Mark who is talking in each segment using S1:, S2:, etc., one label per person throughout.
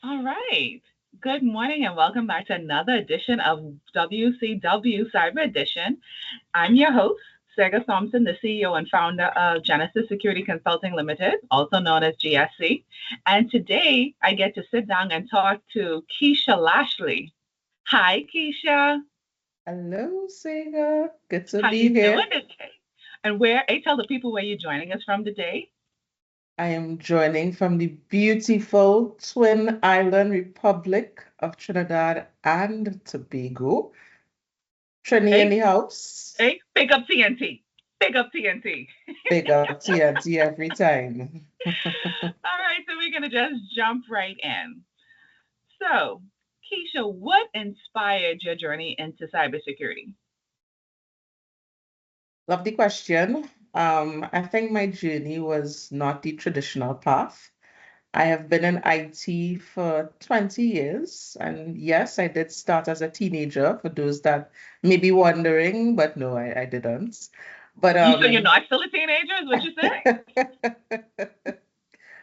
S1: All right. Good morning and welcome back to another edition of WCW Cyber Edition. I'm your host, Sega Thompson, the CEO and founder of Genesis Security Consulting Limited, also known as GSC. And today I get to sit down and talk to Keisha Lashley. Hi, Keisha.
S2: Hello, Sega. Good to
S1: How
S2: be
S1: you doing
S2: here.
S1: today? And where? I tell the people where you're joining us from today.
S2: I am joining from the beautiful Twin Island Republic of Trinidad and Tobago. Trini in
S1: Hey,
S2: the house.
S1: hey, pick up TNT. Pick up TNT.
S2: Big up TNT every time.
S1: All right, so we're going to just jump right in. So, Keisha, what inspired your journey into cybersecurity?
S2: Love the question. I think my journey was not the traditional path. I have been in IT for 20 years. And yes, I did start as a teenager, for those that may be wondering, but no, I didn't. But
S1: You sure you're not still a teenager, is what you're saying?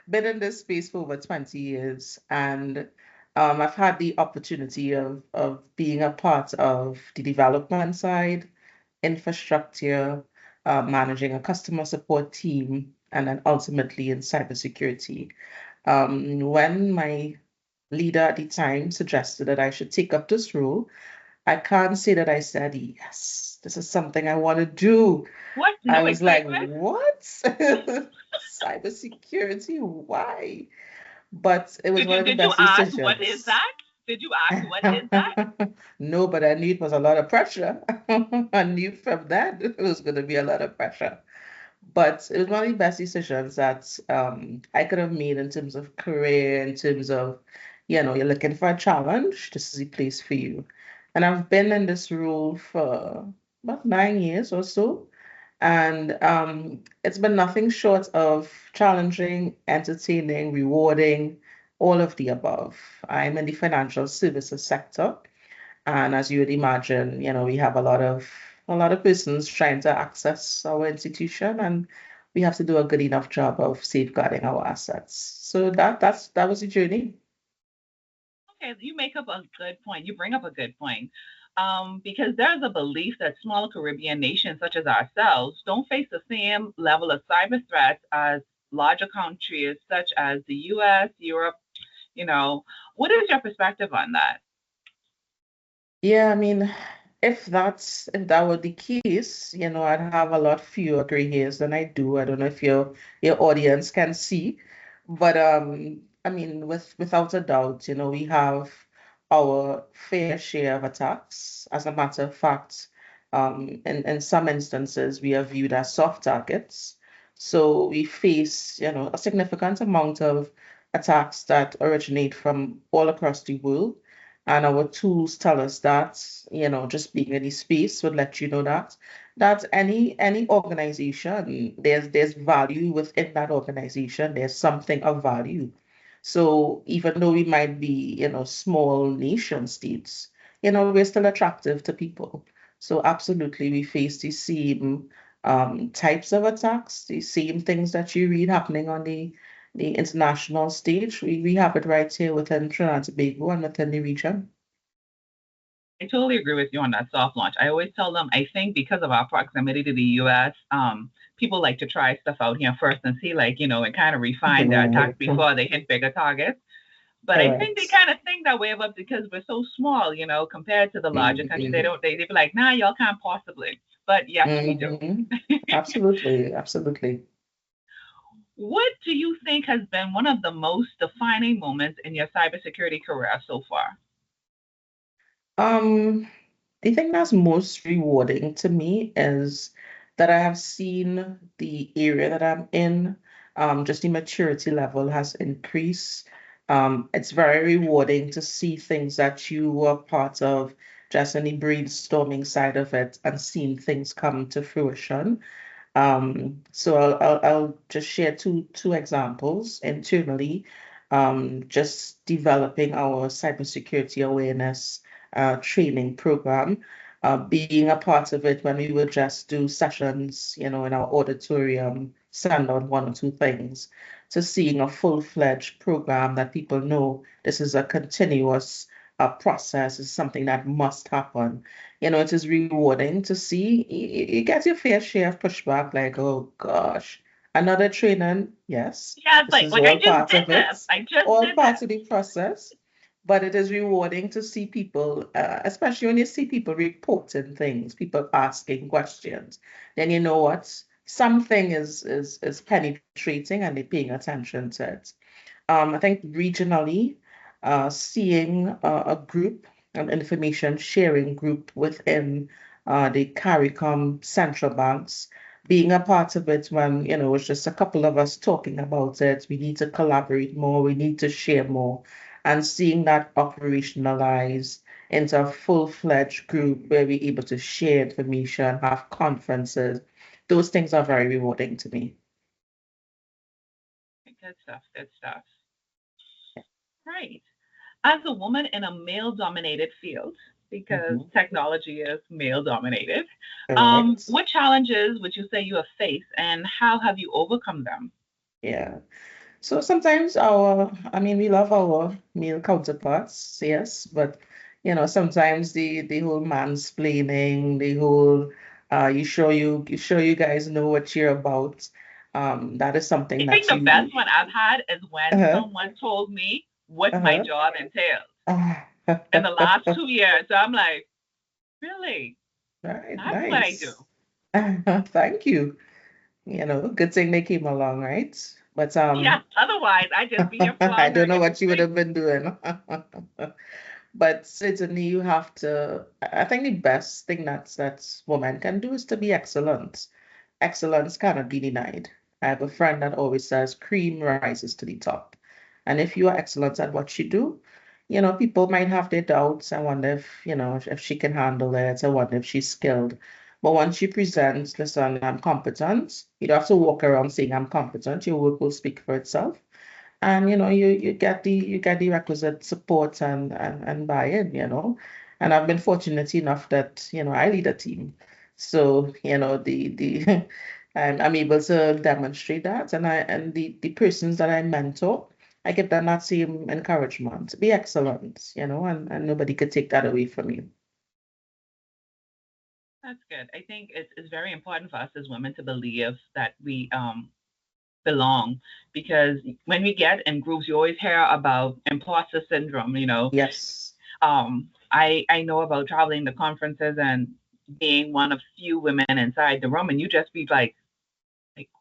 S2: been in this space for over 20 years, and I've had the opportunity of being a part of the development side, infrastructure, managing a customer support team, and then ultimately in cybersecurity. When my leader at the time suggested that I should take up this role, I can't say that I said, yes, this is something I want to do.
S1: What?
S2: I
S1: No
S2: was like,
S1: excitement?
S2: what? Cybersecurity? Why? But it was
S1: Did
S2: one
S1: you
S2: of the
S1: did you
S2: best
S1: ask what is
S2: decisions.
S1: that? Did you ask what is that?
S2: No, but I knew it was a lot of pressure. I knew from that it was going to be a lot of pressure. But it was one of the best decisions that I could have made in terms of career, in terms of, you're looking for a challenge, this is the place for you. And I've been in this role for about 9 years or so. And it's been nothing short of challenging, entertaining, rewarding, all of the above. I'm in the financial services sector. And as you would imagine, we have a lot of persons trying to access our institution, and we have to do a good enough job of safeguarding our assets. So that was the journey.
S1: Okay, you make up a good point. You bring up a good point. Because there's a belief that smaller Caribbean nations such as ourselves don't face the same level of cyber threats as larger countries such as the US, Europe. You know, what is your perspective on that?
S2: Yeah, I mean, if that were the case, I'd have a lot fewer gray hairs than I do. I don't know if your audience can see, but I mean, without a doubt, we have our fair share of attacks. As a matter of fact, in some instances, we are viewed as soft targets. So we face, a significant amount of attacks that originate from all across the world. And our tools tell us that, just being in the space would let you know that any organization, there's value within that organization. There's something of value. So even though we might be, small nation states, we're still attractive to people. So absolutely, we face the same types of attacks, the same things that you read happening on the international stage. We have it right here within Trinidad and Tobago and within the region.
S1: I totally agree with you on that soft launch. I always tell them I think because of our proximity to the US, people like to try stuff out here first and see, like, and kind of refine their attacks before they hit bigger targets. But I think they
S2: Correct.
S1: kind of think that way about because we're so small, compared to the larger country. They
S2: Mhm.
S1: don't. They be like, nah, y'all can't possibly. But yes, we do.
S2: Mhm. Absolutely, absolutely.
S1: What do you think has been one of the most defining moments in your cybersecurity career so far?
S2: Um, the thing that's most rewarding to me is that I have seen the area that I'm in, just the maturity level has increased. It's very rewarding to see things that you were part of, just in the brainstorming side of it, and seeing things come to fruition. So I'll just share two examples internally. Just developing our cybersecurity awareness training program, being a part of it when we would just do sessions, in our auditorium, send out one or two things. to seeing a full-fledged program that people know this is a continuous process, is something that must happen. It is rewarding to see. You get your fair share of pushback, like, oh gosh, another training. Yes,
S1: Yeah, it's
S2: this
S1: like
S2: is
S1: I
S2: all
S1: just
S2: part
S1: did
S2: of
S1: this.
S2: it,
S1: I just
S2: all
S1: did this.
S2: part of the process. But it is rewarding to see people, especially when you see people reporting things, people asking questions. Then you know what? Something is penetrating and they're paying attention to it. I think regionally, seeing a group, an information sharing group within the CARICOM central banks, being a part of it when, it's just a couple of us talking about it. We need to collaborate more, we need to share more, and seeing that operationalized into a full-fledged group where we're able to share information, have conferences, those things are very rewarding to me.
S1: Good stuff. Good stuff. Right. As a woman in a male dominated field, because
S2: Mhm.
S1: technology is male dominated,
S2: Correct.
S1: what challenges would you say you have faced and how have you overcome them?
S2: Yeah. So sometimes we love our male counterparts, yes, but sometimes the whole mansplaining, the whole you guys know what you're about. That is something
S1: I think
S2: that
S1: the best
S2: you
S1: one I've had is when
S2: uh-huh,
S1: someone told me what my
S2: uh-huh.
S1: job entails
S2: Ah,
S1: in the last 2 years. So I'm like, really?
S2: right,
S1: That's what I do.
S2: nice. Thank you. Good thing they came along, right? But
S1: Yes, otherwise I'd just be here
S2: I don't
S1: floundering
S2: know
S1: in
S2: what you would
S1: between.
S2: have been doing. But certainly you have to, I think the best thing that's woman can do is to be excellent. Excellence cannot be denied. I have a friend that always says cream rises to the top. And if you are excellent at what you do, people might have their doubts. I wonder if, if she can handle it. I wonder if she's skilled. But once you present, listen, I'm competent, you don't have to walk around saying I'm competent. Your work will speak for itself, and you get the requisite support and buy-in, and I've been fortunate enough that I lead a team, so the I'm able to demonstrate that, and the persons that I mentor, I give them that same encouragement, be excellent, and nobody could take that away from you.
S1: That's good. I think it's very important for us as women to believe that we belong because when we get in groups, you always hear about imposter syndrome.
S2: Yes.
S1: I know about traveling to conferences and being one of few women inside the room, and you just be like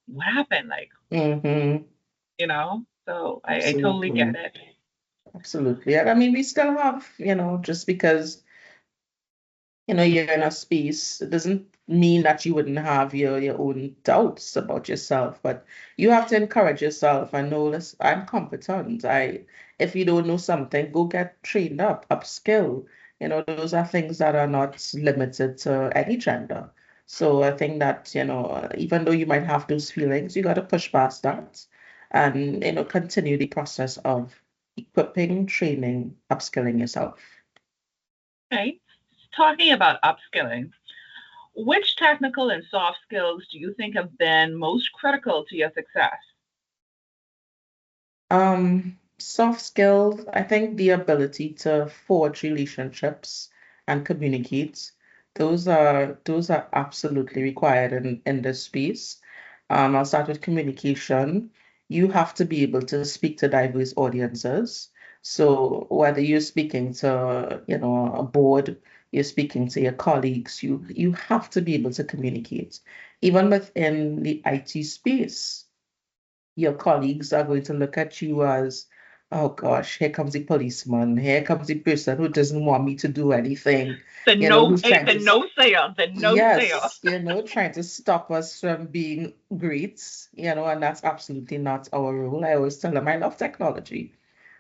S1: what happened?
S2: Mm-hmm.
S1: So I totally get
S2: Absolutely.
S1: it.
S2: Absolutely. I mean, we still have, just because you're in a space, it doesn't mean that you wouldn't have your own doubts about yourself, but you have to encourage yourself and know, listen, I'm competent. If you don't know something, go get trained up, upskill. Those are things that are not limited to any gender. So I think that, even though you might have those feelings, you got to push past that and, continue the process of equipping, training, upskilling yourself.
S1: Okay. Talking about upskilling, which technical and soft skills do you think have been most critical to your success?
S2: Soft skills, I think the ability to forge relationships and communicate, those are absolutely required in this space. I'll start with communication. You have to be able to speak to diverse audiences. So whether you're speaking to, a board, you're speaking to your colleagues, you have to be able to communicate. Even within the IT space, your colleagues are going to look at you as, oh gosh, here comes the policeman, here comes the person who doesn't want me to do anything,
S1: The no,
S2: who's
S1: hey,
S2: trying
S1: the
S2: to,
S1: no sale, the no sale.
S2: yes, trying to stop us from being great, and that's absolutely not our role. I always tell them I love technology.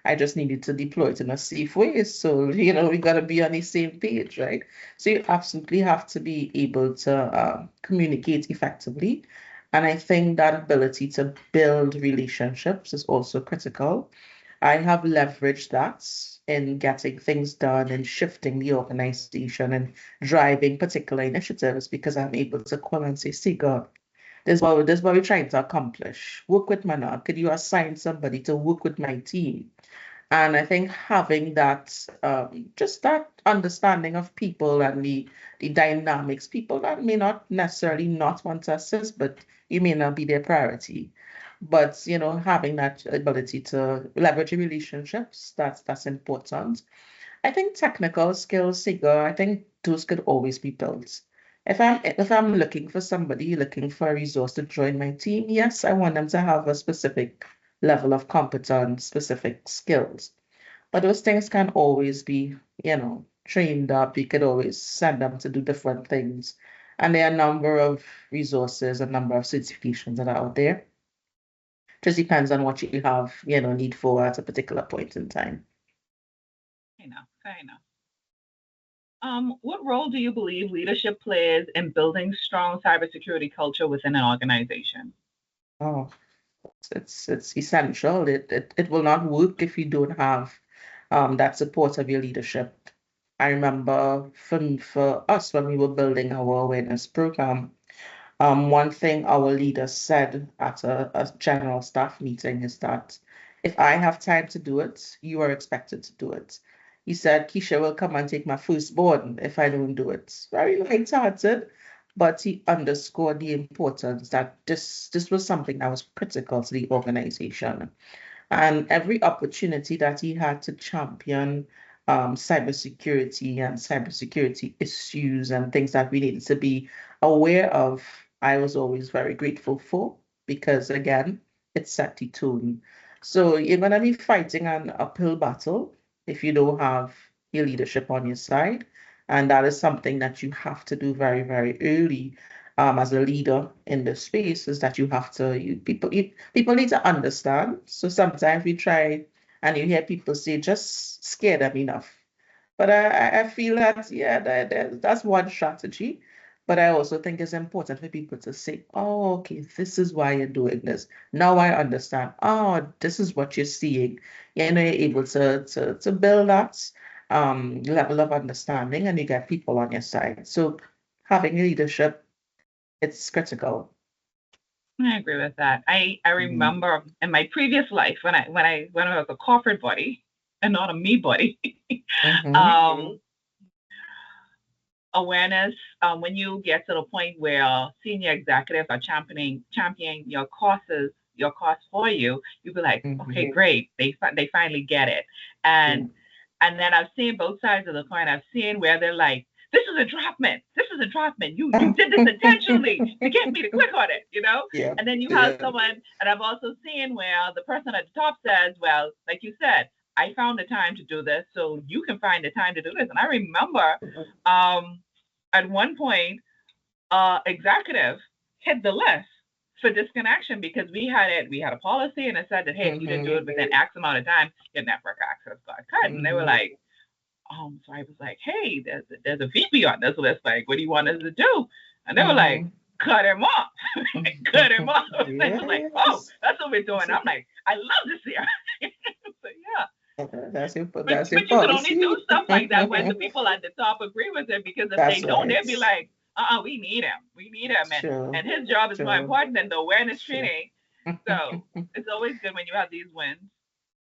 S2: I just needed to deploy it in a safe way. So, we got to be on the same page, right? So you absolutely have to be able to communicate effectively. And I think that ability to build relationships is also critical. I have leveraged that in getting things done and shifting the organization and driving particular initiatives because I'm able to call and say, see, God, this is what we're trying to accomplish. Work with Mana. Could you assign somebody to work with my team? And I think having that, just that understanding of people and the dynamics, people that may not necessarily not want to assist, but you may not be their priority. But having that ability to leverage your relationships, that's important. I think technical skills, Siga, I think those could always be built. If I'm looking for somebody, looking for a resource to join my team, yes, I want them to have a specific level of competence, specific skills. But those things can always be, trained up. You could always send them to do different things. And there are a number of resources, a number of certifications that are out there. Just depends on what you have, need for at a particular point in time.
S1: Fair enough. What role do you believe leadership plays in building strong cybersecurity culture within an organization?
S2: Oh, it's essential. It will not work if you don't have that support of your leadership. I remember for us when we were building our awareness program, one thing our leader said at a general staff meeting is that if I have time to do it, you are expected to do it. He said, Keisha will come and take my firstborn if I don't do it. Very light-hearted, but he underscored the importance that this was something that was critical to the organization. And every opportunity that he had to champion cybersecurity and cybersecurity issues and things that we needed to be aware of, I was always very grateful for because, again, it set the tone. So you're going to be fighting an uphill battle if you don't have your leadership on your side. And that is something that you have to do very, very early as a leader in the space is that you have to people need to understand. So sometimes we try and you hear people say just scare them enough. But I feel that yeah, that's one strategy. But I also think it's important for people to say, oh, okay, this is why you're doing this. Now I understand. Oh, this is what you're seeing. You're able to build that level of understanding and you get people on your side. So having leadership, it's critical.
S1: I agree with that. I
S2: Mhm,
S1: remember in my previous life when I was a corporate body and not a me body.
S2: mhm,
S1: um, Awareness, when you get to the point where senior executives are championing your cause for you, you'll be like, okay,
S2: mhm.
S1: great, they finally get it.
S2: Yeah.
S1: And then I've seen both sides of the coin. I've seen where they're like, this is a draftsman. This is a draftsman. You did this intentionally to get me to click on it, you know?
S2: Yeah,
S1: And then you have
S2: yeah.
S1: someone, and I've also seen where the person at the top says, well, like you said, I found the time to do this, so you can find the time to do this. And I remember um, at one point, executive hit the list for disconnection because we had a policy and it said that hey, if you didn't do
S2: Mhm,
S1: it within X amount of time, your network access got cut. And they were
S2: mhm,
S1: like, so I was like, hey, there's a VP on this list. Like, what do you want us to do? And they were like,
S2: mhm.
S1: cut him off, cut him off. And I was like, oh,
S2: Yes.
S1: that's what we're doing.
S2: That's
S1: I'm like, I love this here. So yeah,
S2: that's your
S1: but you can only do
S2: policy.
S1: stuff like that when the people at the top agree with it. Because if they
S2: That's
S1: don't,
S2: right.
S1: they'll be like, we need him. We need him.
S2: Sure,
S1: And his job is more
S2: sure,
S1: important than the awareness
S2: sure.
S1: training. So it's always good when you have these wins.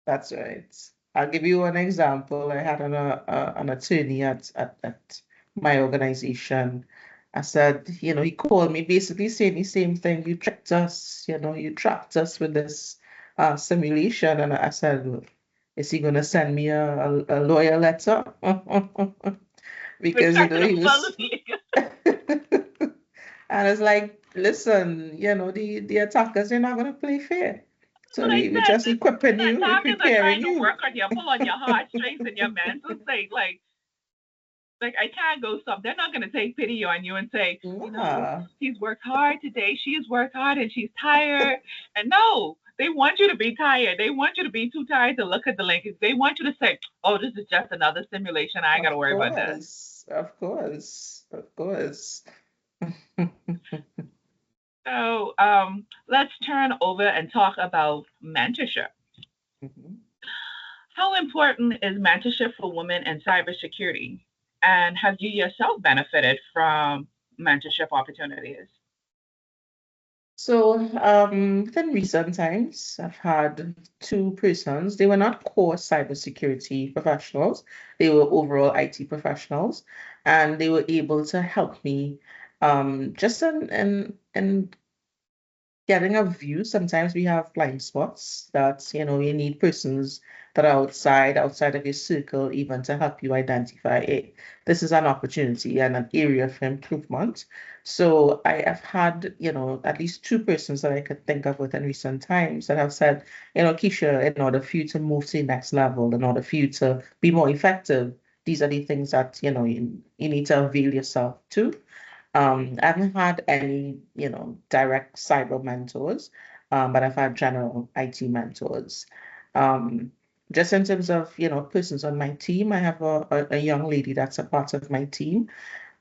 S2: That's right. I'll give you one example. I had an attorney at my organization. I said, he called me basically saying the same thing. You tricked us, you trapped us with this simulation. And I said, "Well, is he going to send me a lawyer letter?" Because,
S1: Protected
S2: he
S1: him
S2: was,
S1: fully.
S2: and it's like, listen, the attackers, they're not going to play fair. So
S1: What I
S2: we're
S1: said.
S2: just equipping
S1: The
S2: you, we're
S1: attackers are
S2: preparing
S1: trying to
S2: you.
S1: work on you, pull on your heartstrings and your mental state. Like I can't go stop. They're not gonna take pity on you and say,
S2: Yeah,
S1: he's worked hard today. She's worked hard and she's tired. And no, they want you to be tired. They want you to be too tired to look at the link. They want you to say, oh, this is just another simulation. I ain't
S2: of
S1: gotta worry about this.
S2: course, of course, of course.
S1: So let's turn over and talk about mentorship.
S2: Mhm.
S1: How important is mentorship for women in cybersecurity? And have you yourself benefited from mentorship opportunities?
S2: So, within recent times, I've had two persons. They were not core cybersecurity professionals. They were overall IT professionals, and they were able to help me just in getting a view. Sometimes we have blind spots that, you need persons that are outside of your circle, even to help you identify it. This is an opportunity and an area for improvement. So I have had, at least two persons that I could think of within recent times that have said, Keisha, in order for you to move to the next level, in order for you to be more effective, these are the things that, you need to avail yourself to. I haven't had any, direct cyber mentors, but I've had general IT mentors. Um, just in terms of, persons on my team, I have a young lady that's a part of my team.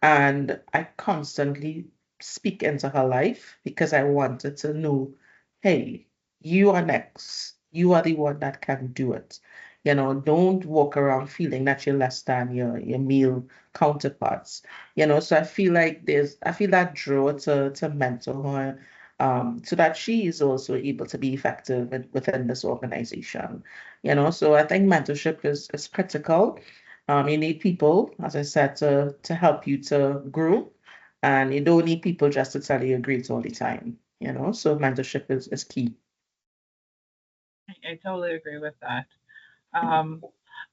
S2: And I constantly speak into her life because I wanted to know, hey, you are next. You are the one that can do it. Don't walk around feeling that you're less than your male counterparts. So I feel that draw to mentor her, so that she is also able to be effective within this organization. So I think mentorship is critical. You need people, as I said, to help you to grow, and you don't need people just to tell you you're great all the time. So mentorship is key.
S1: I totally agree with that. Um,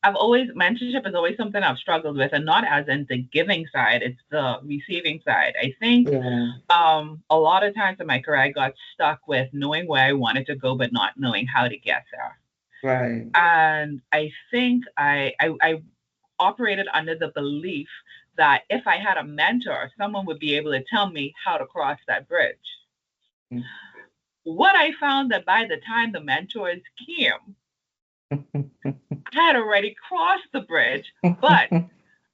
S1: mentorship is always something I've struggled with, and not as in the giving side, it's the receiving side. I think
S2: Yeah,
S1: a lot of times in my career, I got stuck with knowing where I wanted to go, but not knowing how to get there.
S2: right.
S1: And I think I operated under the belief that if I had a mentor, someone would be able to tell me how to cross that bridge. What I found that by the time the mentors came, I had already crossed the bridge, but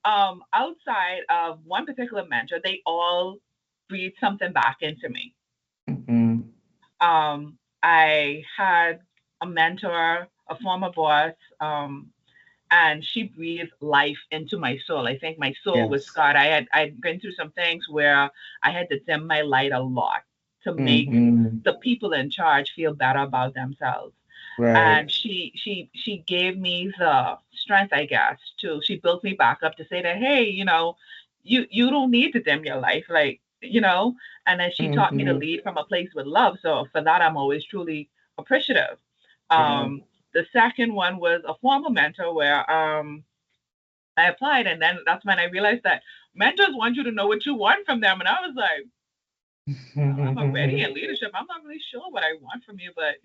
S1: outside of one particular mentor, they all breathed something back into me.
S2: Mhm.
S1: I had a mentor, a former boss, and she breathed life into my soul. I think my soul was
S2: Yes.
S1: scarred. I'd been through some things where I had to dim my light a lot to make
S2: Hmm.
S1: the people in charge feel better about themselves. And
S2: Right.
S1: she gave me the strength, I guess, to she built me back up to say that, hey, you don't need to dim your life, like, and then she taught me to
S2: Hmm.
S1: lead from a place with love. So for that, I'm always truly appreciative.
S2: Yeah.
S1: The second one was a former mentor where I applied, and then that's when I realized that mentors want you to know what you want from them. And I was like, well, I'm already in leadership. I'm not really sure what I want from you, but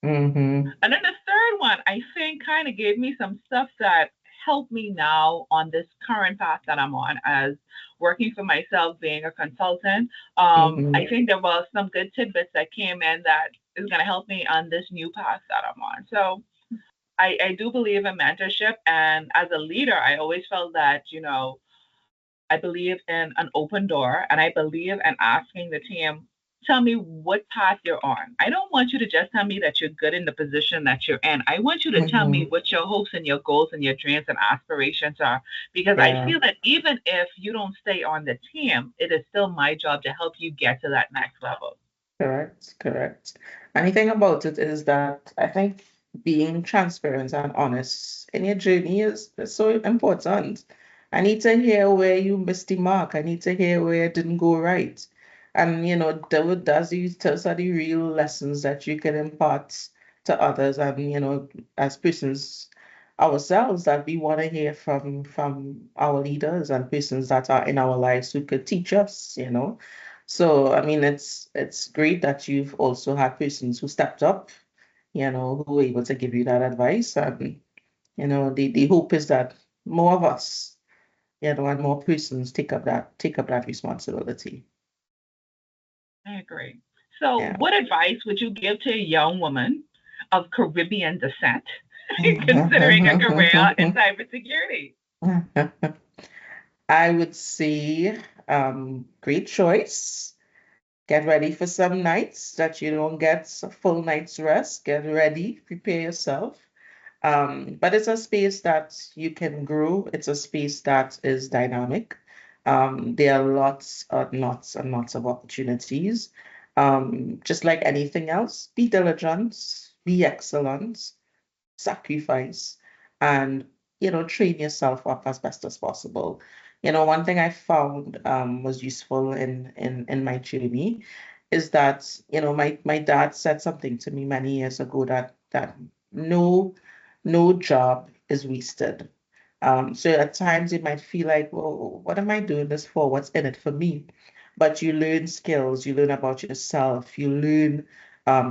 S2: Hmm.
S1: And then the third one, I think, kind of gave me some stuff that helped me now on this current path that I'm on as working for myself, being a consultant. I
S2: Hmm.
S1: think there was some good tidbits that came in that is going to help me on this new path that I'm on. So I do believe in mentorship. And as a leader, I always felt that, I believe in an open door, and I believe in asking the team, tell me what path you're on. I don't want you to just tell me that you're good in the position that you're in. I want you to tell me
S2: Hmm.
S1: what your hopes and your goals and your dreams and aspirations are. Because I
S2: Yeah.
S1: feel that even if you don't stay on the team, it is still my job to help you get to that next level.
S2: Correct, correct. And the thing about it is that I think being transparent and honest in your journey is so important. I need to hear where you missed the mark. I need to hear where it didn't go right. And those are the real lessons that you can impart to others, and as persons ourselves, that we want to hear from our leaders and persons that are in our lives who could teach us. So, I mean, it's great that you've also had persons who stepped up, who were able to give you that advice. And, the hope is that more of us, and more persons take up that responsibility.
S1: I agree. So,
S2: Yeah.
S1: what advice would you give to a young woman of Caribbean descent considering a career in cybersecurity?
S2: I would say, great choice. Get ready for some nights that you don't get a full night's rest. Get ready, prepare yourself. But it's a space that you can grow. It's a space that is dynamic. There are lots and lots and lots of opportunities. Just like anything else, be diligent, be excellent, sacrifice, and train yourself up as best as possible. One thing I found was useful in my journey is that my dad said something to me many years ago that no job is wasted. So at times it might feel like, well, what am I doing this for? What's in it for me? But you learn skills, you learn about yourself, you learn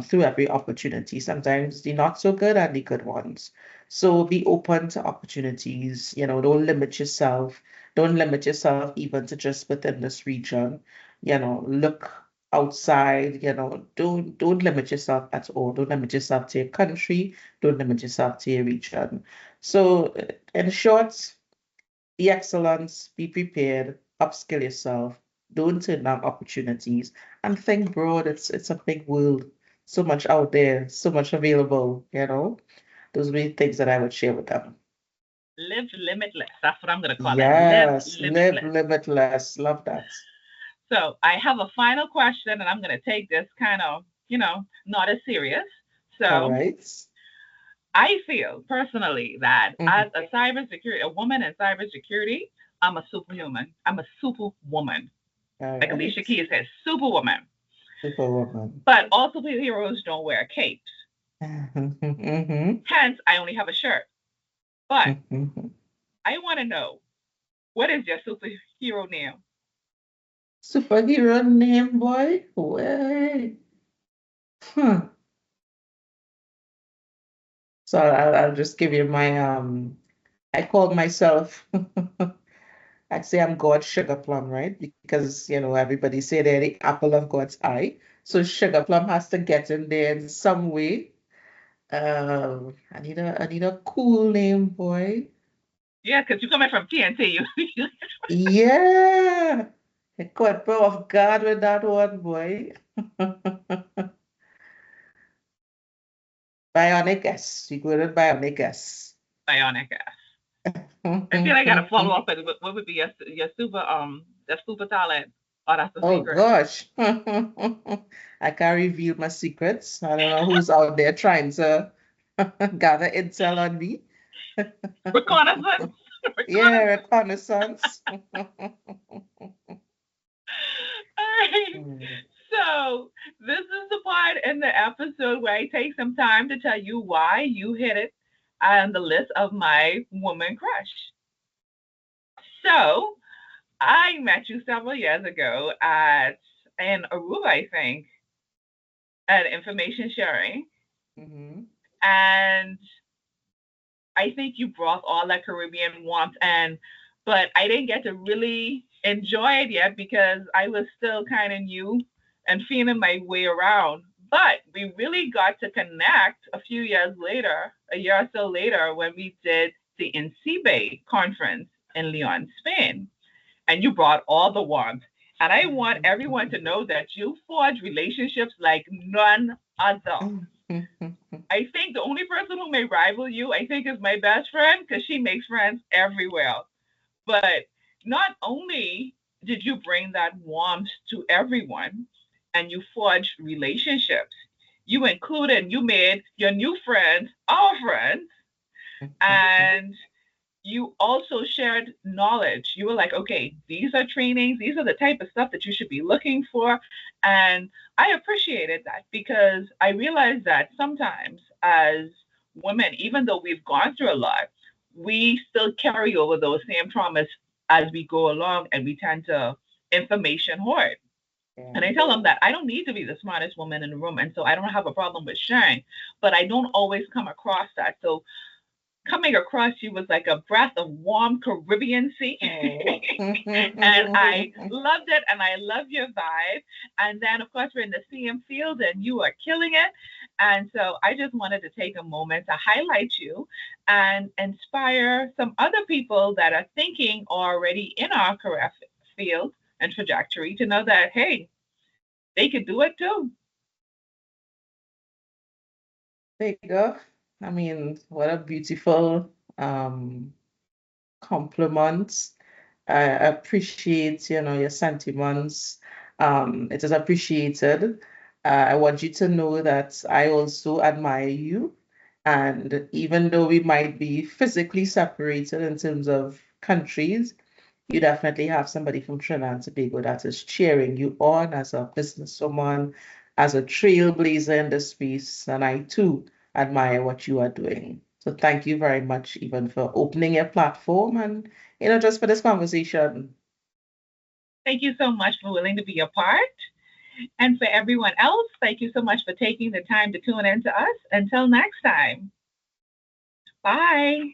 S2: through every opportunity, sometimes the not so good and the good ones. So be open to opportunities, don't limit yourself. Don't limit yourself even to just within this region. Look outside, don't limit yourself at all. Don't limit yourself to your country, don't limit yourself to your region. So in short, be excellent, be prepared, upskill yourself, don't turn down opportunities, and think broad. It's a big world, so much out there, so much available. Those are the things that I would share with them.
S1: Live limitless. That's what I'm going to call it. Live
S2: Yes, live
S1: limitless.
S2: limitless. Love that.
S1: So I have a final question, and I'm going to take this kind of, not as serious.
S2: All
S1: So
S2: right.
S1: I feel personally that as
S2: Mhm.
S1: a woman in cybersecurity, I'm a superhuman. I'm a superwoman.
S2: All
S1: Like Alicia
S2: right.
S1: Keys says, superwoman.
S2: Superwoman.
S1: But all superheroes don't wear capes.
S2: Mhm.
S1: Hence, I only have a shirt. But
S2: Mhm.
S1: I want to know, what is your superhero name?
S2: Superhero name, boy? Wait. Huh. So I'll just give you my I call myself I'd say I'm God's sugar plum, right? Because everybody say they're the apple of God's eye. So sugar plum has to get in there in some way. I need a cool name, boy.
S1: Yeah, because you're coming from TNT.
S2: Yeah. I caught me off guard with that one, boy. Bionic S. You go with Bionic S.
S1: Bionic ass. I feel I gotta follow up with what would be your super talent. Oh, that's a
S2: Oh
S1: secret.
S2: gosh. I can't reveal my secrets. I don't know who's out there trying to gather intel on me.
S1: Reconnaissance.
S2: Yeah,
S1: Reconnaissance.
S2: reconnaissance.
S1: All right.
S2: Mm,
S1: So this is the part in the episode where I take some time to tell you why you hit it on the list of my woman crush. So I met you several years ago at in Aruba, I think, at information sharing,
S2: mhm,
S1: and I think you brought all that Caribbean warmth, and but I didn't get to really enjoy it yet because I was still kind of new and feeling my way around. But we really got to connect a few years later, a year or so later, when we did the INCIBE conference in Leon, Spain, and you brought all the warmth. And I want everyone to know that you forged relationships like none other.
S2: mhm.
S1: I think the only person who may rival you, I think, is my best friend because she makes friends everywhere. But not only did you bring that warmth to everyone and you forged relationships, you made your new friends our friends, and you also shared knowledge. You were like, okay, these are trainings, these are the type of stuff that you should be looking for. And I appreciated that because I realized that sometimes as women, even though we've gone through a lot, we still carry over those same traumas as we go along, and we tend to information hoard.
S2: Yeah.
S1: And I tell them that I don't need to be the smartest woman in the room. And so I don't have a problem with sharing, but I don't always come across that. So coming across you was like a breath of warm Caribbean sea.
S2: Oh.
S1: And I loved it, and I love your vibe. And then, of course, we're in the CM field, and you are killing it. And so I just wanted to take a moment to highlight you and inspire some other people that are thinking or already in our career field and trajectory to know that, hey, they could do it too.
S2: There you go. I mean, what a beautiful um compliment. I appreciate, your sentiments. It is appreciated. I want you to know that I also admire you. And even though we might be physically separated in terms of countries, you definitely have somebody from Trinidad and Tobago that is cheering you on as a businesswoman, as a trailblazer in the space. And I too admire what you are doing. So thank you very much, even for opening your platform and, just for this conversation.
S1: Thank you so much for willing to be a part. And for everyone else, thank you so much for taking the time to tune in to us. Until next time, bye.